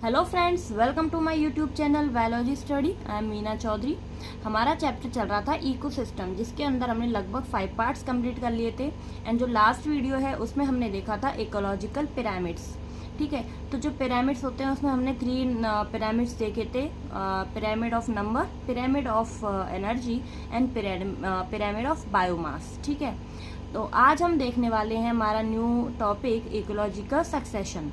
Hello friends, welcome to my YouTube channel biology study. I am Meena Chaudhary. हमारा chapter चल रहा था इकोसिस्टम, जिसके अंदर हमने लगभग 5 पार्ट्स कंप्लीट कर लिए थे। एंड जो लास्ट वीडियो है उसमें हमने देखा था इकोलॉजिकल पिरामिड्स। ठीक है, तो जो पिरामिड्स होते हैं उसमें हमने 3 पिरामिड्स देखे थे। Pyramid of number, pyramid of energy and pyramid of biomass. ठीक है, तो आज हम देखने वाले हैं हमारा न्यू टॉपिक इकोलॉजिकल सक्सेशन।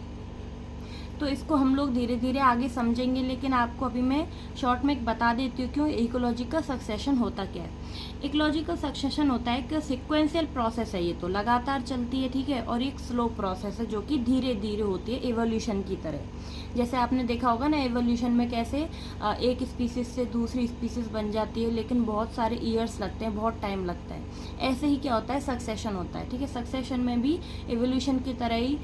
तो इसको हम लोग धीरे धीरे आगे समझेंगे, लेकिन आपको अभी मैं शॉर्ट में एक बता देती हूँ क्यों इकोलॉजिकल सक्सेशन होता क्या है। इकोलॉजिकल सक्सेशन होता है कि सीक्वेंशियल प्रोसेस है, ये तो लगातार चलती है। ठीक है, और एक स्लो प्रोसेस है जो कि धीरे धीरे होती है, एवोल्यूशन की तरह। जैसे आपने देखा होगा ना, एवोल्यूशन में कैसे एक स्पीसीज से दूसरी स्पीसीज बन जाती है, लेकिन बहुत सारे ईयर्स लगते हैं, बहुत टाइम लगता है। ऐसे ही क्या होता है, सक्सेशन होता है। ठीक है, सक्सेशन में भी एवोल्यूशन की तरह ही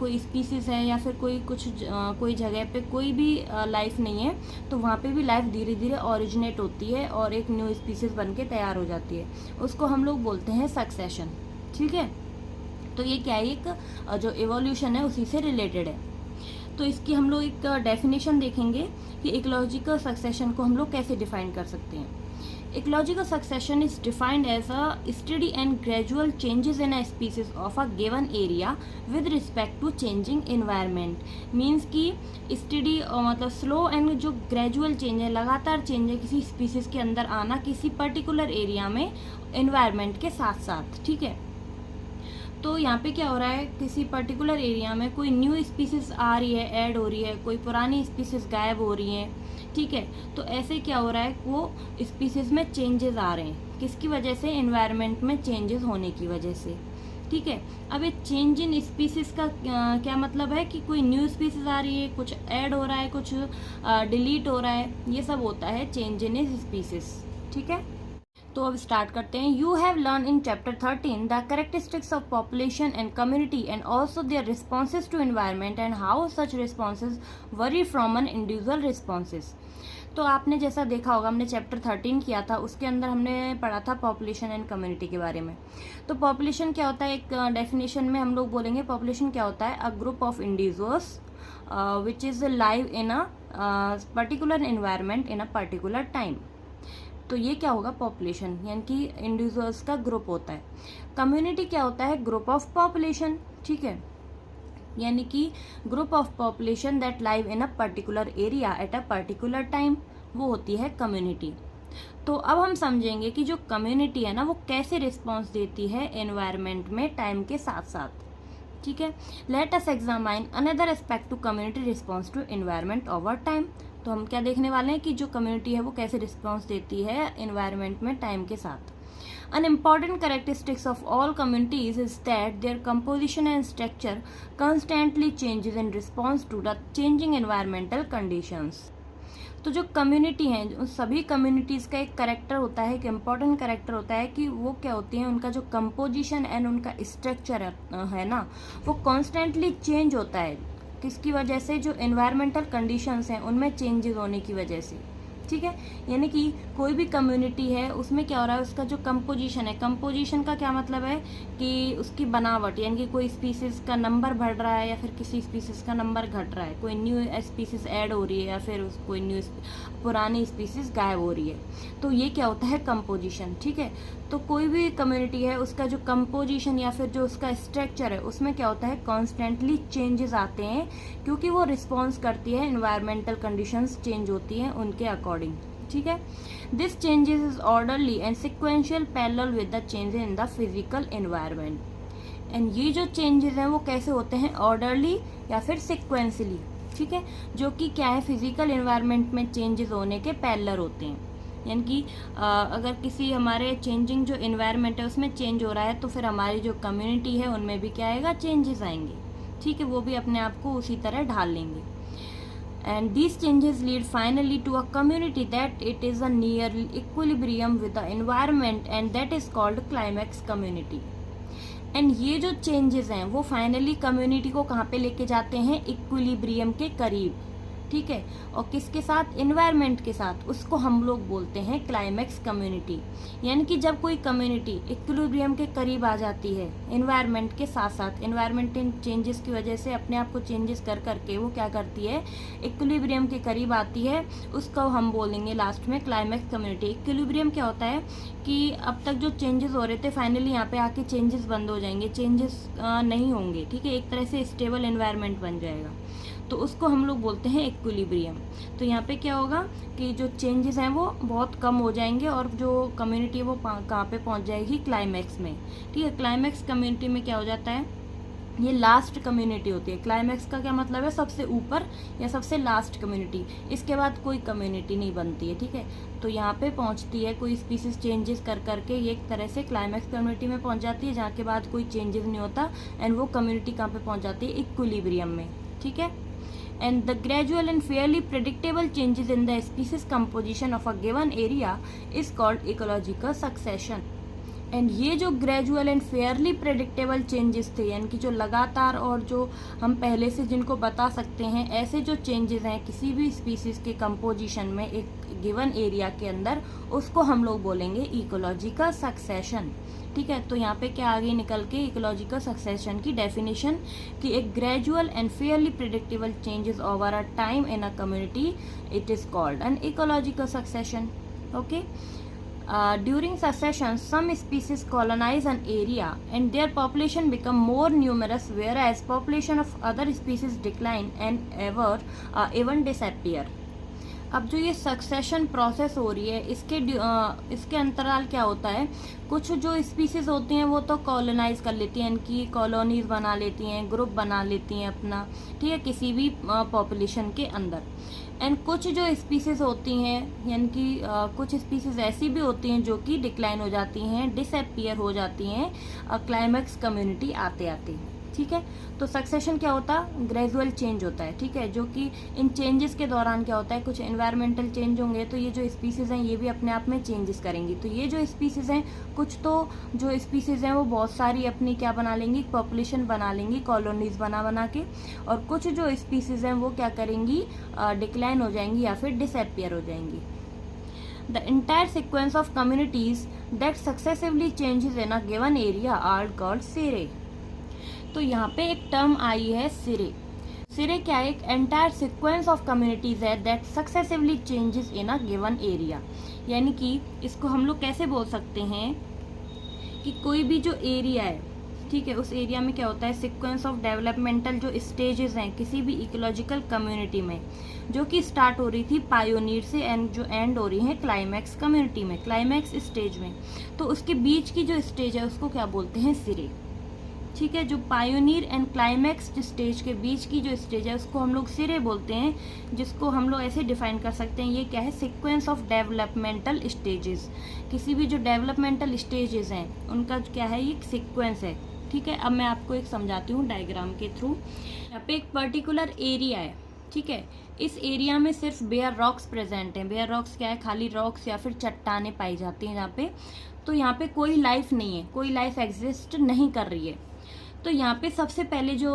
कोई स्पीसीज है या फिर कोई जगह पे कोई भी लाइफ नहीं है, तो वहाँ पे भी लाइफ धीरे धीरे ओरिजिनेट होती है और एक न्यू स्पीसीज बन के तैयार हो जाती है। उसको हम लोग बोलते हैं सक्सेशन। ठीक है, तो ये क्या है, एक जो एवोल्यूशन है उसी से रिलेटेड है। तो इसकी हम लोग एक डेफिनेशन देखेंगे कि इकोलॉजिकल सक्सेशन को हम लोग कैसे डिफाइन कर सकते हैं। Ecological succession is defined as a steady and gradual changes in a species of a given area with respect to changing environment. Means कि steady मतलब slow and जो gradual change है, लगातार change है किसी species के अंदर आना किसी particular area में environment के साथ साथ। ठीक है, तो यहाँ पे क्या हो रहा है, किसी पर्टिकुलर एरिया में कोई न्यू स्पीसीज आ रही है, ऐड हो रही है, कोई पुरानी स्पीसीज गायब हो रही है। ठीक है, तो ऐसे क्या हो रहा है, वो स्पीसीज में चेंजेस आ रहे हैं। किसकी वजह से, एनवायरनमेंट में चेंजेस होने की वजह से। ठीक है, अब ये चेंज इन स्पीसीज का क्या मतलब है कि कोई न्यू स्पीसीज आ रही है, कुछ ऐड हो रहा है, कुछ डिलीट हो रहा है, ये सब होता है चेंज इन स्पीसीज। ठीक है, तो अब स्टार्ट करते हैं। You have learn in chapter 13 the characteristics of population and community and also their responses to environment and how such responses vary from an individual responses. तो आपने जैसा देखा होगा, हमने चैप्टर 13 किया था, उसके अंदर हमने पढ़ा था पॉपुलेशन एंड कम्युनिटी के बारे में। तो पॉपुलेशन क्या होता है, एक डेफिनेशन में हम लोग बोलेंगे पॉपुलेशन क्या होता है, a group of individuals which is live in a particular environment in a particular time. तो ये क्या होगा, पॉपुलेशन, यानी कि इंडिविजुअल्स का ग्रुप होता है। कम्युनिटी क्या होता है, ग्रुप ऑफ पॉपुलेशन। ठीक है, यानी कि group of population that live in a particular area at a particular time, वो होती है कम्युनिटी। तो अब हम समझेंगे कि जो कम्युनिटी है ना, वो कैसे रिस्पॉन्स देती है एनवायरनमेंट में टाइम के साथ साथ। ठीक है, let us examine another aspect to community response to environment over time. तो हम क्या देखने वाले हैं कि जो कम्युनिटी है वो कैसे रिस्पॉन्स देती है एनवायरनमेंट में टाइम के साथ। An important characteristics of all communities is that their composition and structure constantly changes in response to the changing environmental conditions. तो जो कम्युनिटी हैं, उन सभी कम्युनिटीज़ का एक करेक्टर होता है, एक इम्पॉर्टेंट करेक्टर होता है कि वो क्या होती हैं, उनका जो कंपोजिशन एंड उनका स्ट्रक्चर है ना, वो कॉन्स्टेंटली चेंज होता है। किसकी वजह से, जो एनवायरमेंटल कंडीशंस हैं उनमें चेंजेस होने की वजह से। ठीक है, यानी कि कोई भी कम्युनिटी है उसमें क्या हो रहा है, उसका जो कंपोजिशन है, कंपोजिशन का क्या मतलब है कि उसकी बनावट, यानी कि कोई स्पीसीज का नंबर बढ़ रहा है या फिर किसी स्पीसीज का नंबर घट रहा है, कोई न्यू स्पीसीज ऐड हो रही है या फिर कोई न्यू पुरानी स्पीसीज गायब हो रही है, तो ये क्या होता है, कंपोजिशन। ठीक है, तो कोई भी कम्युनिटी है उसका जो कंपोजिशन या फिर जो उसका स्ट्रक्चर है उसमें क्या होता है, कॉन्स्टेंटली चेंजेस आते हैं, क्योंकि वो रिस्पॉन्स करती है, एनवायरमेंटल कंडीशंस चेंज होती हैं उनके अकॉर्डिंग। ठीक है, this changes is orderly and sequential parallel with the changes in the physical environment. And ये जो चेंजेस हैं वो कैसे होते हैं, ऑर्डरली या फिर सिक्वेंसली। ठीक है, जो कि क्या है, फिजिकल एनवायरनमेंट में चेंजेस होने के पैरेलल होते हैं। यानी कि अगर किसी हमारे चेंजिंग जो एनवायरनमेंट है उसमें चेंज हो रहा है, तो फिर हमारी जो कम्युनिटी है उनमें भी क्या आएगा, चेंजेस आएंगे। ठीक है, वो भी अपने आप को उसी तरह ढाल लेंगे। And these changes lead finally to a community that it is a near equilibrium with the environment and that is called climax community. And ये जो changes हैं वो finally community को कहाँ पे लेके जाते हैं, equilibrium के करीब। ठीक है, और किसके साथ, इन्वायरमेंट के साथ, उसको हम लोग बोलते हैं क्लाइमैक्स कम्युनिटी। यानी कि जब कोई कम्युनिटी इक्विलिब्रियम के करीब आ जाती है इन्वायरमेंट के साथ साथ, इन्वायरमेंटल चेंजेस की वजह से अपने आप को चेंजेस कर करके वो क्या करती है, इक्विलिब्रियम के करीब आती है, उसको हम बोलेंगे लास्ट में क्लाइमैक्स कम्युनिटी। इक्विलिब्रियम क्या होता है कि अब तक जो चेंजेस हो रहे थे फाइनली यहाँ पे आके चेंजेस बंद हो जाएंगे, चेंजेस नहीं होंगे, ठीक है, एक तरह से स्टेबल एनवायरनमेंट बन जाएगा, तो उसको हम लोग बोलते हैं इक्विलिब्रियम। तो यहाँ पे क्या होगा कि जो चेंजेस हैं वो बहुत कम हो जाएंगे और जो कम्युनिटी है वो कहाँ पे पहुँच जाएगी, क्लाइमैक्स में, ठीक है। क्लाइमैक्स कम्युनिटी में क्या हो जाता है, ये लास्ट कम्युनिटी होती है। क्लाइमैक्स का क्या मतलब है, सबसे ऊपर या सबसे लास्ट कम्युनिटी, इसके बाद कोई कम्युनिटी नहीं बनती है, ठीक है। तो यहाँ पे पहुँचती है कोई स्पीसीज चेंजेस कर करके, ये एक तरह से क्लाइमैक्स कम्युनिटी में पहुँच जाती है, जहाँ के बाद कोई चेंजेस नहीं होता, एंड वो कम्युनिटी कहाँ पे पहुँच जाती है, इक्विलिब्रियम में, ठीक है। And the gradual and fairly predictable changes in the species composition of a given area is called ecological succession. And ये जो gradual and Fairlie predictable changes थे, यानी कि जो लगातार और जो हम पहले से जिनको बता सकते हैं, ऐसे जो चेंजेस हैं किसी भी स्पीसीज के कंपोजिशन में एक गिवन एरिया के अंदर, उसको हम लोग बोलेंगे इकोलॉजिकल सक्सेशन, ठीक है। तो यहाँ पे क्या आगे निकल के इकोलॉजिकल सक्सेशन की डेफिनेशन कि एक gradual and Fairlie predictable changes over a time in a community, it is called an ecological succession, okay. During succession, some species colonize an area and their population become more numerous, whereas population of other species decline and even disappear. अब जो ये succession process हो रही है, इसके अंतराल क्या होता है, कुछ जो स्पीसीज होती हैं वो तो कॉलोनाइज कर लेती हैं, इनकी कॉलोनीज बना लेती हैं, ग्रुप बना लेती हैं अपना, ठीक है, किसी भी पॉपुलेशन के अंदर। एंड कुछ जो स्पीसीज होती हैं, यानी कि कुछ स्पीसीज ऐसी भी होती हैं जो कि डिक्लाइन हो जाती हैं, डिसअपीयर हो जाती हैं क्लाइमैक्स कम्युनिटी आते आते, ठीक है। तो सक्सेशन क्या होता है, ग्रेजुअल चेंज होता है, ठीक है, जो कि इन चेंजेस के दौरान क्या होता है, कुछ एनवायरमेंटल चेंज होंगे, तो ये जो स्पीसीज हैं ये भी अपने आप में चेंजेस करेंगी। तो ये जो स्पीसीज हैं, कुछ तो जो स्पीसीज हैं वो बहुत सारी अपनी क्या बना लेंगी, पॉपुलेशन बना लेंगी, कॉलोनीज बना के, और कुछ जो स्पीसीज हैं वो क्या करेंगी, डिक्लाइन हो जाएंगी या फिर डिसअपीयर हो जाएंगी। The entire sequence of communities that successively changes in a given area are called serai. तो यहाँ पे एक टर्म आई है सिरे। सिरे क्या है, एक एंटायर सीक्वेंस ऑफ कम्युनिटीज है that successively changes in a given area. यानी कि इसको हम लोग कैसे बोल सकते हैं कि कोई भी जो एरिया है, ठीक है, उस एरिया में क्या होता है, सीक्वेंस ऑफ डेवलपमेंटल जो स्टेजेस हैं किसी भी इकोलॉजिकल कम्युनिटी में, जो कि स्टार्ट हो रही थी पायोनियर से एंड जो एंड हो रही है क्लाइमैक्स कम्युनिटी में, क्लाइमैक्स स्टेज में, तो उसके बीच की जो स्टेज है उसको क्या बोलते हैं, सिरे, ठीक है। जो पायोनियर एंड क्लाइमैक्स स्टेज के बीच की जो स्टेज है उसको हम लोग सिरे बोलते हैं, जिसको हम लोग ऐसे डिफाइन कर सकते हैं, ये क्या है, सीक्वेंस ऑफ डेवलपमेंटल स्टेजेस। किसी भी जो डेवलपमेंटल स्टेजेस हैं उनका क्या है, ये सीक्वेंस है, ठीक है। अब मैं आपको एक समझाती हूँ डायग्राम के थ्रू। यहाँ पे एक पर्टिकुलर एरिया है, ठीक है, इस एरिया में सिर्फ बेयर रॉक्स प्रेजेंट हैं। बेयर रॉक्स क्या है, खाली रॉक्स या फिर चट्टानें पाई जाती हैं यहाँ पे। तो यहाँ पे कोई लाइफ नहीं है, कोई लाइफ एग्जिस्ट नहीं कर रही है। तो यहाँ पे सबसे पहले जो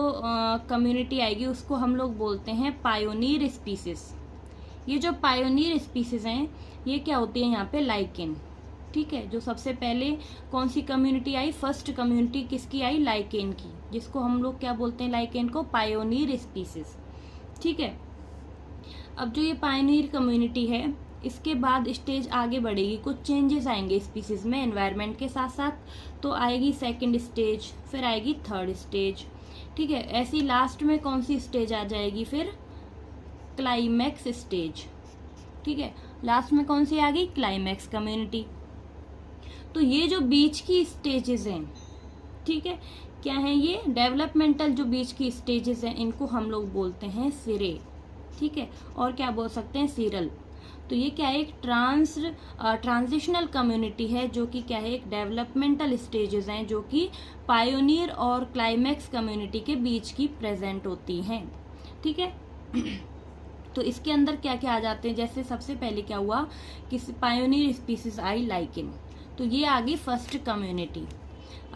कम्युनिटी आएगी उसको हम लोग बोलते हैं पायोनियर स्पीसीज। ये जो पायोनियर स्पीसीज हैं ये क्या होती है, यहाँ पे लाइकेन, ठीक है। जो सबसे पहले कौन सी कम्युनिटी आई, फर्स्ट कम्युनिटी किसकी आई, लाइकेन की, जिसको हम लोग क्या बोलते हैं, लाइकेन को पायोनियर स्पीसीज, ठीक है। अब जो ये पायोनियर कम्युनिटी है, इसके बाद स्टेज आगे बढ़ेगी, कुछ चेंजेस आएंगे स्पीसीज में एनवायरनमेंट के साथ साथ, तो आएगी सेकंड स्टेज, फिर आएगी थर्ड स्टेज, ठीक है। ऐसी लास्ट में कौन सी स्टेज आ जाएगी, फिर क्लाइमैक्स स्टेज, ठीक है। लास्ट में कौन सी आ गई, क्लाइमैक्स कम्युनिटी। तो ये जो बीच की स्टेजेस हैं, ठीक है, क्या है, ये डेवलपमेंटल जो बीच की स्टेजेस हैं इनको हम लोग बोलते हैं सिरे, ठीक है, और क्या बोल सकते हैं, सीरल। तो ये क्या है, एक ट्रांजिशनल कम्युनिटी है, जो कि क्या है, एक डेवलपमेंटल स्टेजेस हैं जो कि पायोनियर और क्लाइमैक्स कम्युनिटी के बीच की प्रेजेंट होती हैं, ठीक है। तो इसके अंदर क्या क्या आ जाते हैं, जैसे सबसे पहले क्या हुआ कि पायोनियर स्पीसीज आई लाइकेन, तो ये आ गई फर्स्ट कम्युनिटी।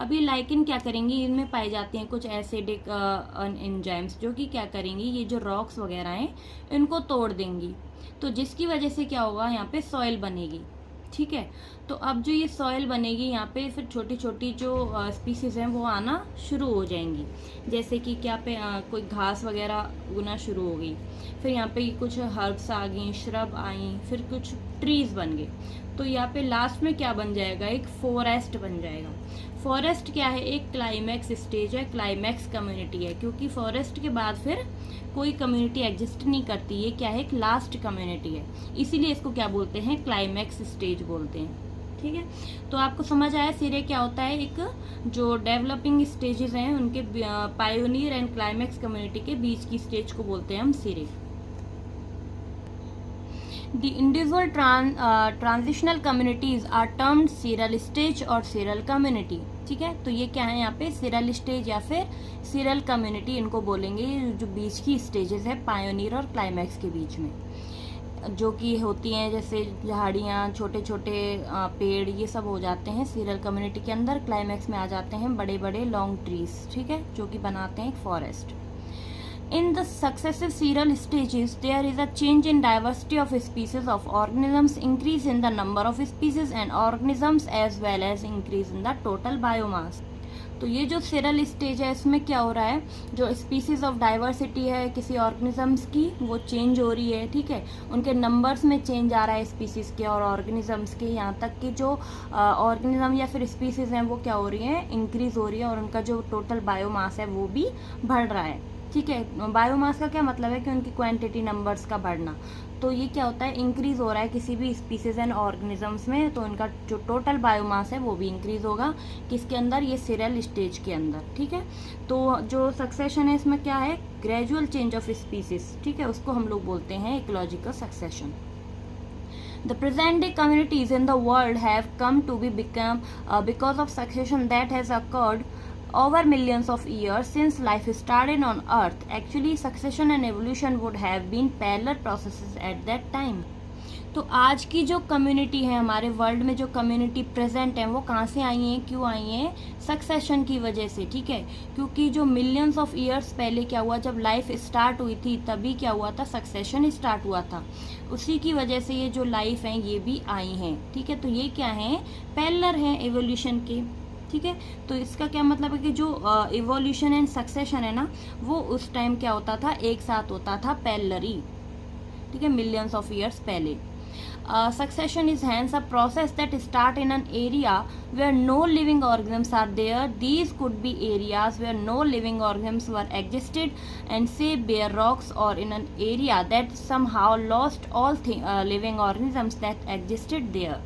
अब ये लाइकेन क्या करेंगी, इनमें पाई जाती हैं कुछ एसिडिक एंजाइम्स जो कि क्या करेंगी, ये जो रॉक्स वगैरह हैं इनको तोड़ देंगी। तो जिसकी वजह से क्या होगा, यहाँ पे सॉइल बनेगी। ठीक है, तो अब जो ये सॉइल बनेगी यहाँ पे फिर छोटी छोटी जो स्पीसीज हैं वो आना शुरू हो जाएंगी। जैसे कि क्या पे कोई घास वगैरह उगना शुरू हो गई, फिर यहाँ पे कुछ हर्ब्स आ गई, श्रब आई, फिर कुछ ट्रीज बन गए। तो यहाँ पे लास्ट में क्या बन जाएगा, एक फॉरेस्ट बन जाएगा। फॉरेस्ट क्या है, एक क्लाइमैक्स स्टेज है, क्लाइमैक्स कम्युनिटी है, क्योंकि फॉरेस्ट के बाद फिर कोई कम्युनिटी एग्जिस्ट नहीं करती। ये क्या है, एक लास्ट कम्युनिटी है, इसीलिए इसको क्या बोलते हैं, क्लाइमैक्स स्टेज बोलते हैं। ठीक है, तो आपको समझ आया सिरे क्या होता है, एक जो डेवलपिंग स्टेजेस हैं उनके पायोनियर एंड क्लाइमैक्स कम्युनिटी के बीच की स्टेज को बोलते हैं हम सिरे। The individual transitional communities are termed serial stage और serial community। ठीक है, तो ये क्या है यहाँ पे, serial stage या फिर serial community इनको बोलेंगे, जो बीच की स्टेजेस है पायोनियर और क्लाइमैक्स के बीच में, जो कि होती हैं जैसे झाड़ियाँ, छोटे छोटे पेड़, ये सब हो जाते हैं सीरियल कम्युनिटी के अंदर। क्लाइमैक्स में आ जाते हैं बड़े बड़े लॉन्ग ट्रीज, ठीक है, जो कि बनाते हैं एक forest. In the successive serial stages, there is a change in diversity of species of organisms, increase in the number of species and organisms as well as increase in the total biomass। तो ये जो serial stage है इसमें क्या हो रहा है, जो स्पीसीज ऑफ डाइवर्सिटी है किसी ऑर्गेनिजम्स की वो चेंज हो रही है। ठीक है, उनके नंबर्स में चेंज आ रहा है स्पीसीज के और ऑर्गेनिजम्स के, यहाँ तक कि जो ऑर्गेनिज्म या फिर स्पीसीज हैं वो क्या हो रही हैं, इंक्रीज हो रही है, और उनका जो टोटल बायोमास है वो भी बढ़ रहा है। ठीक है, बायोमास का क्या मतलब है कि उनकी क्वांटिटी, नंबर्स का बढ़ना। तो ये क्या होता है, इंक्रीज हो रहा है किसी भी स्पीसीज एंड ऑर्गेनिजम्स में, तो उनका जो टोटल बायोमास है वो भी इंक्रीज होगा किसके अंदर, ये सीरियल स्टेज के अंदर। ठीक है, तो जो सक्सेशन है इसमें क्या है, ग्रेजुअल चेंज ऑफ स्पीसीज। ठीक है, उसको हम लोग बोलते हैं ecological succession. The present day communities in the world have come to be become because of succession that has occurred over millions of years since life started on earth. Actually succession and evolution would have been parallel processes at that time। तो आज की जो community है, हमारे world में जो community present है वो कहाँ से आई हैं, क्यों आई हैं, सक्सेशन की वजह से। ठीक है, क्योंकि जो मिलियंस ऑफ ईयर्स पहले क्या हुआ, जब लाइफ स्टार्ट हुई थी तभी क्या हुआ था, सक्सेशन स्टार्ट हुआ था, उसी की वजह से ये जो लाइफ है ये भी आई हैं। ठीक है, तो ये क्या है, पैरेलल हैं एवोल्यूशन के। ठीक है, तो इसका क्या मतलब है कि जो इवोल्यूशन एंड सक्सेशन है ना, वो उस टाइम क्या होता था, एक साथ होता था, पैरेलली। ठीक है, मिलियंस ऑफ ईयर्स पहले। Succession is hence a process that start in an area where no living organisms are there. These could be areas where no living organisms were existed, and say bare rocks, or in an area that somehow lost all living organisms that existed there।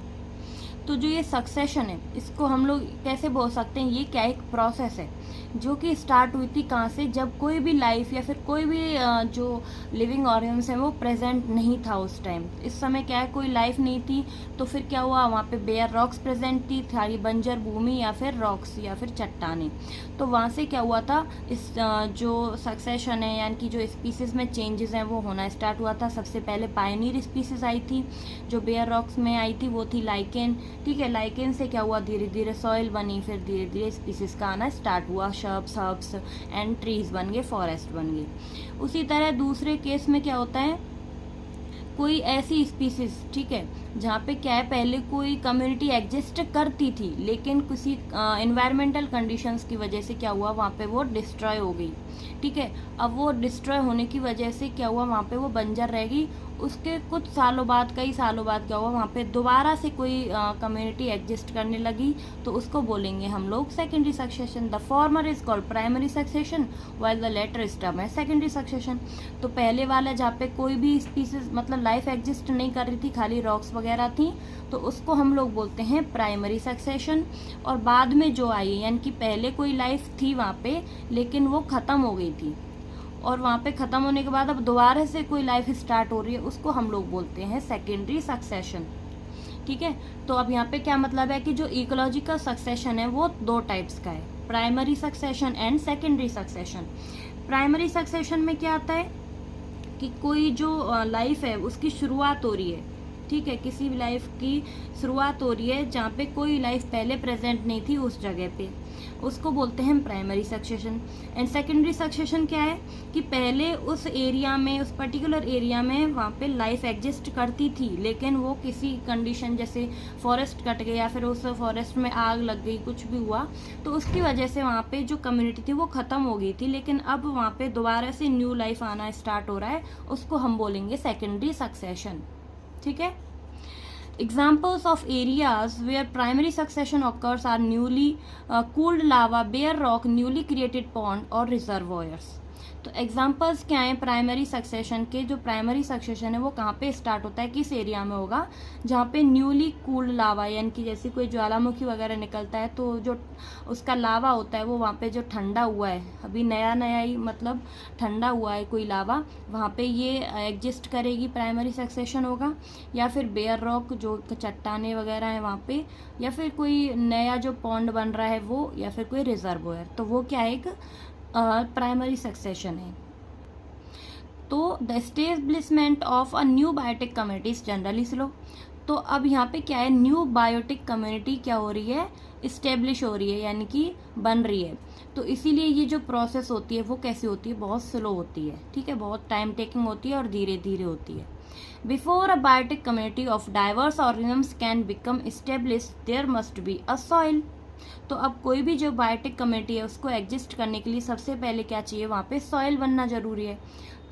तो जो ये succession है इसको हम लोग कैसे बोल सकते हैं, ये क्या एक प्रोसेस है जो कि स्टार्ट हुई थी कहाँ से, जब कोई भी लाइफ या फिर कोई भी जो लिविंग ऑर्गेनिज्म है वो प्रेजेंट नहीं था उस टाइम। इस समय क्या है, कोई लाइफ नहीं थी, तो फिर क्या हुआ, वहाँ पे बेयर रॉक्स प्रेजेंट थी, सारी बंजर भूमि या फिर रॉक्स या फिर चट्टाने। तो वहाँ से क्या हुआ था, इस जो सक्सेशन है यानी कि जो स्पीसीज में चेंजेस हैं वो होना स्टार्ट हुआ था। सबसे पहले पायनियर स्पीसीज आई थी जो बेयर रॉक्स में आई थी, वो थी लाइकेन। ठीक है, लाइकेन से क्या हुआ, धीरे धीरे सॉइल बनी, फिर धीरे धीरे स्पीसीज का आना स्टार्ट हुआ, शर्ब्स, हर्ब्स एंड ट्रीज बन गए, फॉरेस्ट बन गए। उसी तरह दूसरे केस में क्या होता है, कोई ऐसी स्पीसीज, ठीक है, जहाँ पे क्या है, पहले कोई कम्युनिटी एग्जिस्ट करती थी लेकिन किसी एनवायरमेंटल कंडीशंस की वजह से क्या हुआ, वहाँ पे वो डिस्ट्रॉय हो गई। ठीक है, अब वो डिस्ट्रॉय होने की वजह से क्या हुआ, वहाँ पे वो बंजर रहेगी। उसके कुछ सालों बाद, कई सालों बाद क्या हुआ, वहाँ पे दोबारा से कोई कम्युनिटी एग्जिस्ट करने लगी, तो उसको बोलेंगे हम लोग secondary succession. The former is called primary succession while the latter is term है सेकेंडरी सक्सेशन। तो पहले वाला जहाँ पे कोई भी स्पीसीज मतलब लाइफ एग्जिस्ट नहीं कर रही थी, खाली रॉक्स वगैरह थी, तो उसको हम लोग बोलते हैं प्राइमरी सक्सेशन। और बाद में जो आई यानी कि पहले कोई लाइफ थी वहाँ पे लेकिन वो ख़त्म हो गई थी, और वहाँ पे ख़त्म होने के बाद अब दोबारा से कोई लाइफ स्टार्ट हो रही है, उसको हम लोग बोलते हैं सेकेंडरी सक्सेशन। ठीक है, तो अब यहाँ पे क्या मतलब है कि जो इकोलॉजिकल सक्सेशन है वो दो टाइप्स का है, primary succession and secondary succession. Primary succession में क्या आता है कि कोई जो लाइफ है उसकी शुरुआत हो रही है, ठीक है, किसी भी लाइफ की शुरुआत हो रही है जहाँ पे कोई लाइफ पहले प्रेजेंट नहीं थी उस जगह पे, उसको बोलते हैं primary succession. And secondary succession क्या है कि पहले उस एरिया में, उस पर्टिकुलर एरिया में वहाँ पे लाइफ एग्जिस्ट करती थी, लेकिन वो किसी कंडीशन, जैसे फॉरेस्ट कट गया या फिर उस फॉरेस्ट में आग लग गई, कुछ भी हुआ, तो उसकी वजह से वहाँ पे जो कम्युनिटी थी वो ख़त्म हो गई थी, लेकिन अब वहाँ पे दोबारा से न्यू लाइफ आना स्टार्ट हो रहा है, उसको हम बोलेंगे सेकेंडरी सक्सेशन। ठीक है। Examples of areas where primary succession occurs are newly cooled lava, bare rock, newly created pond और reservoirs। तो एग्जाम्पल्स क्या हैं प्राइमरी सक्सेशन के? जो प्राइमरी सक्सेशन है वो कहाँ पे स्टार्ट होता है, किस एरिया में होगा? जहाँ पे न्यूली कूल्ड लावा, यानी कि जैसे कोई ज्वालामुखी वगैरह निकलता है तो जो उसका लावा होता है वो वहाँ पे जो ठंडा हुआ है, अभी नया नया ही मतलब ठंडा हुआ है कोई लावा, वहाँ पे ये एग्जिस्ट करेगी, प्राइमरी सक्सेशन होगा। या फिर बेयर रॉक, जो चट्टाने वगैरह हैं वहाँ पे, या फिर कोई नया जो पॉन्ड बन रहा है वो, या फिर कोई रिजर्वोयर, तो वो क्या है? एक प्राइमरी सक्सेशन है। तो the establishment of a new biotic community is generally slow. तो अब यहाँ पे क्या है, न्यू बायोटिक कम्युनिटी क्या हो रही है? इस्टेब्लिश हो रही है, यानी कि बन रही है। तो इसीलिए ये जो प्रोसेस होती है वो कैसी होती है? बहुत स्लो होती है। ठीक है, बहुत टाइम टेकिंग होती है और धीरे धीरे होती है। Before a biotic community of diverse organisms can become establish there must be a soil. तो अब कोई भी जो बायोटिक कम्युनिटी है उसको एग्जिस्ट करने के लिए सबसे पहले क्या चाहिए? वहाँ पे सॉइल बनना जरूरी है।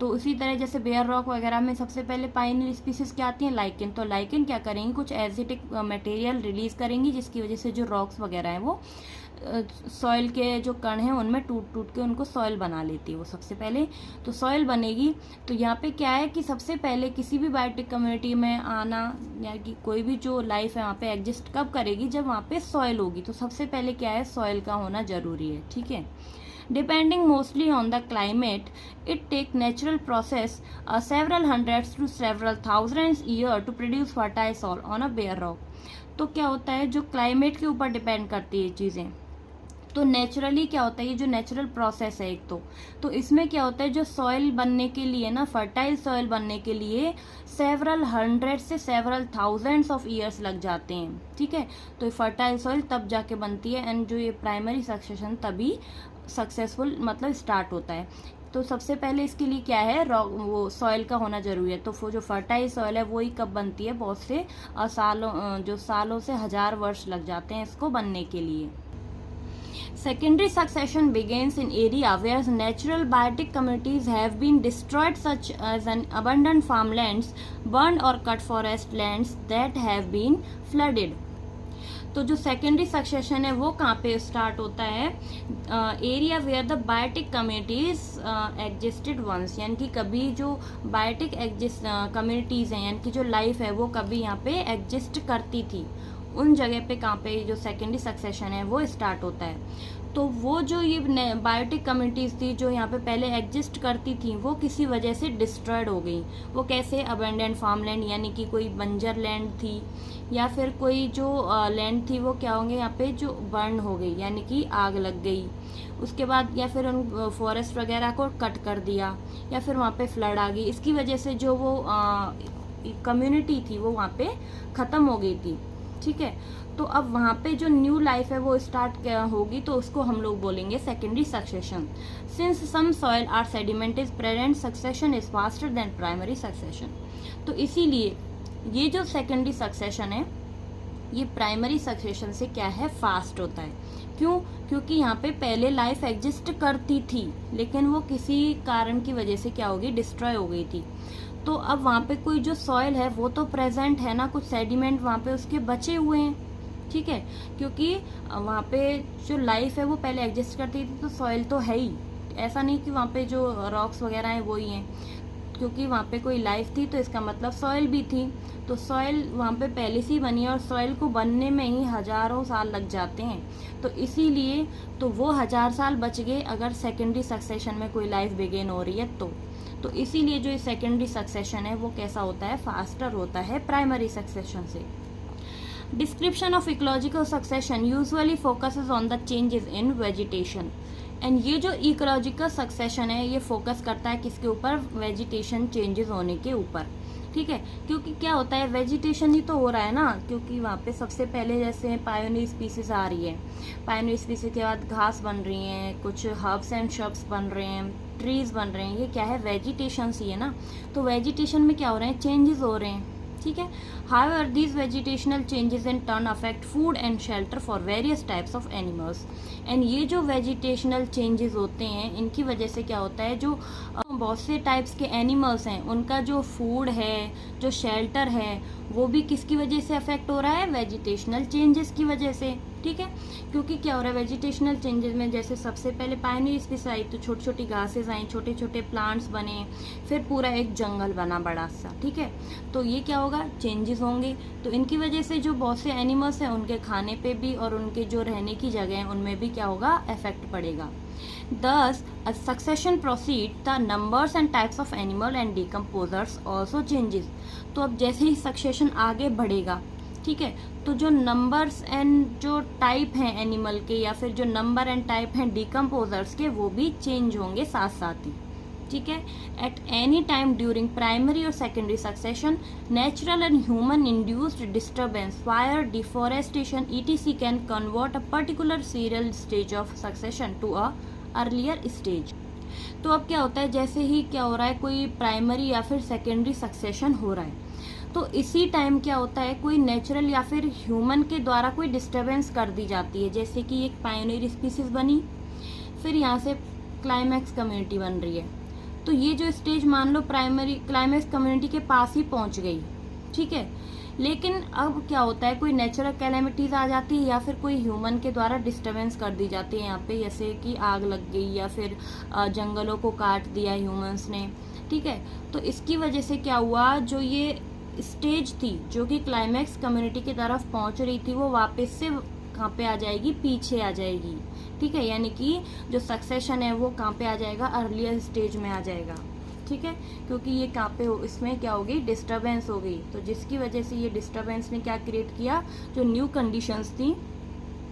तो उसी तरह जैसे बेयर रॉक वगैरह में सबसे पहले पाइनियर स्पीसीज क्या आती हैं? लाइकेन। तो लाइकेन क्या करेंगी? कुछ एसिडिक मटेरियल रिलीज करेंगी, जिसकी वजह से जो रॉक्स वगैरह हैं वो सॉइल के जो कण हैं उनमें टूट टूट के उनको सॉइल बना लेती है वो सबसे पहले। तो सॉइल बनेगी। तो यहाँ पे क्या है कि सबसे पहले किसी भी बायोटिक कम्युनिटी में आना, यानी कि कोई भी जो लाइफ है वहाँ पे एग्जिस्ट कब करेगी? जब वहाँ पे सॉइल होगी। तो सबसे पहले क्या है? सॉइल का होना जरूरी है। ठीक है। Depending mostly on the climate, it take natural process several hundreds to several thousands year to produce fertile soil on a bare rock। तो क्या होता है, जो क्लाइमेट के ऊपर डिपेंड करती है चीज़ें। तो नेचुरली क्या होता है, ये जो नेचुरल प्रोसेस है एक तो इसमें क्या होता है, जो सॉइल बनने के लिए ना, फर्टाइल सॉइल बनने के लिए सेवरल हंड्रेड से सेवरल थाउजेंड्स ऑफ ईयर्स लग जाते हैं। ठीक है। तो फर्टाइल सॉइल तब जाके बनती है, एंड जो ये प्राइमरी सक्सेशन तभी सक्सेसफुल मतलब स्टार्ट होता है। तो सबसे पहले इसके लिए क्या है, वो सॉइल का होना जरूरी है। तो वो जो फर्टाइल सॉइल है वही कब बनती है? बहुत से सालों से हजार वर्ष लग जाते हैं इसको बनने के लिए। Secondary succession begins in area where natural biotic communities have been destroyed, such as an abundant farmlands, burned or cut forest lands that have been flooded। तो जो सेकेंडरी सक्सेशन है वो कहाँ पे स्टार्ट होता है? Area where the biotic communities existed once, यानी कि कभी जो बायोटिक कम्युनिटीज हैं, यानी कि जो लाइफ है वो कभी यहाँ पे एग्जिस्ट करती थी, उन जगह पे कहाँ पे जो सेकेंडरी सक्सेशन है वो स्टार्ट होता है। तो वो जो ये बायोटिक कम्युनिटीज थी जो यहाँ पे पहले एग्जिस्ट करती थी वो किसी वजह से डिस्ट्रॉयड हो गई। वो कैसे? अबेंडेंट फार्मलैंड, यानी कि कोई बंजर लैंड थी, या फिर कोई जो लैंड थी वो क्या होंगे यहाँ पे जो बर्न हो गई, यानी कि आग लग गई। उसके बाद या फिर उन फॉरेस्ट वगैरह को कट कर दिया, या फिर वहाँ पे फ्लड आ गई। इसकी वजह से जो वो कम्युनिटी थी वो वहाँ पे ख़त्म हो गई थी। ठीक है। तो अब वहाँ पे जो न्यू लाइफ है वो स्टार्ट होगी, तो उसको हम लोग बोलेंगे secondary succession. Since some soil are sedimented present succession is faster than primary succession. तो इसीलिए ये जो सेकेंडरी सक्सेशन है ये प्राइमरी सक्सेशन से क्या है? फास्ट होता है। क्यों? क्योंकि यहाँ पे पहले लाइफ एग्जिस्ट करती थी, लेकिन वो किसी कारण की वजह से क्या हो गई? डिस्ट्रॉय हो गई थी। तो अब वहाँ पे कोई जो सॉइल है वो तो प्रेजेंट है ना, कुछ सेडिमेंट वहाँ पे उसके बचे हुए हैं। ठीक है। क्योंकि वहाँ पे जो लाइफ है वो पहले एग्जिस्ट करती थी, तो सॉइल तो है ही, ऐसा नहीं कि वहाँ पे जो रॉक्स वगैरह हैं वो ही हैं। क्योंकि वहाँ पे कोई लाइफ थी तो इसका मतलब सॉइल भी थी। तो सॉइल वहाँ पे पहले से ही बनी है, और सॉइल को बनने में ही हजारों साल लग जाते हैं। तो इसीलिए तो वो 1000 साल बच गए अगर सेकेंडरी सक्सेशन में कोई लाइफ बिगेन हो रही है तो इसीलिए जो सेकेंडरी सक्सेशन है वो कैसा होता है? फास्टर होता है प्राइमरी सक्सेशन से। Description of ecological succession usually focuses on the changes in vegetation. And ये जो इकोलॉजिकल सक्सेशन है ये फोकस करता है किसके ऊपर? वेजिटेशन चेंजेस होने के ऊपर। ठीक है, क्योंकि क्या होता है वेजिटेशन ही तो हो रहा है ना, क्योंकि वहाँ पे सबसे पहले जैसे पायोनियर स्पीसीज आ रही है, पायोनियर स्पीसीज के बाद घास बन रही हैं, कुछ हर्ब्स एंड श्रब्स बन रहे हैं, ट्रीज बन रहे हैं, ये क्या है वेजिटेशन ही है ना। तो वेजिटेशन में क्या हो रहे हैं, चेंजेस हो रहे हैं, ठीक है। However, these vegetational changes in turn affect food and shelter for various types of animals. And ये जो वेजिटेशनल चेंजेस होते हैं इनकी वजह से क्या होता है, जो बहुत से टाइप्स के एनिमल्स हैं उनका जो फूड है, जो शेल्टर है, वो भी किसकी वजह से अफेक्ट हो रहा है, वेजिटेशनल चेंजेस की वजह से, ठीक है। क्योंकि क्या हो रहा है वेजिटेशनल चेंजेस में, जैसे सबसे पहले पायोनियर स्पीसीज आई तो छोटी छोटी घासेस आई, छोटे छोटे प्लांट्स बने, फिर पूरा एक जंगल बना बड़ा सा, ठीक है। तो ये क्या होगा, चेंजेस होंगे, तो इनकी वजह से जो बहुत से एनिमल्स हैं उनके खाने पे भी और उनके जो रहने की जगह है उनमें भी क्या होगा, इफेक्ट पड़ेगा। Thus, as succession proceeds, the numbers and types of animal and decomposers also changes. तो अब जैसे ही सक्सेशन आगे बढ़ेगा, ठीक है, तो जो नंबर्स एंड जो टाइप हैं एनिमल के, या फिर जो नंबर एंड टाइप हैं डिकम्पोजर्स के, वो भी चेंज होंगे साथ साथ ही, ठीक है। At any time during primary और secondary succession, natural and human induced disturbance, fire, deforestation etc can convert a particular seral stage of succession to a earlier stage. तो अब क्या होता है, जैसे ही क्या हो रहा है, कोई प्राइमरी या फिर सेकेंडरी सक्सेशन हो रहा है, तो इसी टाइम क्या होता है, कोई नेचुरल या फिर ह्यूमन के द्वारा कोई डिस्टर्बेंस कर दी जाती है। जैसे कि एक पायोनियर स्पीसीज बनी, फिर यहाँ से क्लाइमैक्स कम्युनिटी बन रही है, तो ये जो स्टेज मान लो प्राइमरी क्लाइमैक्स कम्युनिटी के पास ही पहुंच गई, ठीक है। लेकिन अब क्या होता है, कोई नेचुरल कैलेमिटीज आ जाती है या फिर कोई ह्यूमन के द्वारा डिस्टर्बेंस कर दी जाती है यहाँ पे, जैसे कि आग लग गई या फिर जंगलों को काट दिया ह्यूमंस ने, ठीक है। तो इसकी वजह से क्या हुआ, जो ये स्टेज थी जो कि क्लाइमैक्स कम्युनिटी की तरफ पहुंच रही थी, वो वापस से कहाँ पे आ जाएगी, पीछे आ जाएगी, ठीक है। यानी कि जो सक्सेशन है वो कहाँ पे आ जाएगा, अर्लियर स्टेज में आ जाएगा, ठीक है। क्योंकि ये कहाँ पे इसमें क्या हो गई, डिस्टर्बेंस हो गई, तो जिसकी वजह से ये डिस्टर्बेंस ने क्या क्रिएट किया, जो न्यू कंडीशंस थी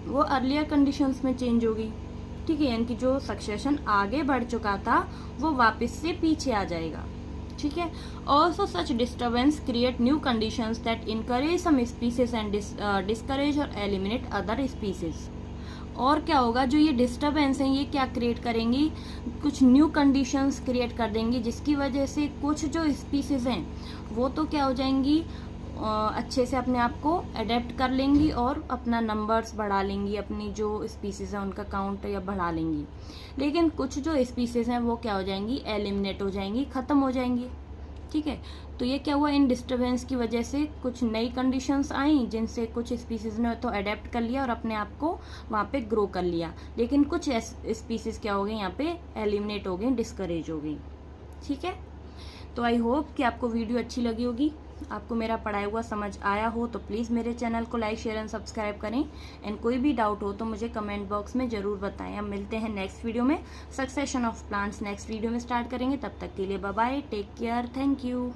वो अर्लियर कंडीशंस में चेंज हो गई, ठीक है। यानी कि जो सक्सेशन आगे बढ़ चुका था वो वापस से पीछे आ जाएगा, ठीक है। Also such disturbance create new conditions that encourage some species and discourage और एलिमिनेट अदर स्पीसीज। और क्या होगा, जो ये डिस्टर्बेंस हैं ये क्या क्रिएट करेंगी, कुछ न्यू कंडीशंस क्रिएट कर देंगी, जिसकी वजह से कुछ जो स्पीसीज हैं वो तो क्या हो जाएंगी, अच्छे से अपने आप को अडेप्ट कर लेंगी और अपना नंबर्स बढ़ा लेंगी, अपनी जो स्पीसीज हैं उनका काउंट या बढ़ा लेंगी। लेकिन कुछ जो स्पीसीज हैं वो क्या हो जाएंगी, एलिमिनेट हो जाएंगी, ख़त्म हो जाएंगी, ठीक है। तो ये क्या हुआ, इन डिस्टर्बेंस की वजह से कुछ नई कंडीशंस आई जिनसे कुछ स्पीसीज ने तो अडेप्ट कर लिया और अपने आप को वहाँ पे ग्रो कर लिया, लेकिन कुछ स्पीसीज क्या हो गई, यहाँ पे एलिमिनेट हो गई, डिस्करेज हो गई, ठीक है। तो आई होप कि आपको वीडियो अच्छी लगी होगी, आपको मेरा पढ़ाया हुआ समझ आया हो, तो प्लीज़ मेरे चैनल को लाइक शेयर एंड सब्सक्राइब करें। एंड कोई भी डाउट हो तो मुझे कमेंट बॉक्स में ज़रूर बताएं। अब मिलते हैं नेक्स्ट वीडियो में, succession of plants next video में स्टार्ट करेंगे। तब तक के लिए bye bye, take care, thank you.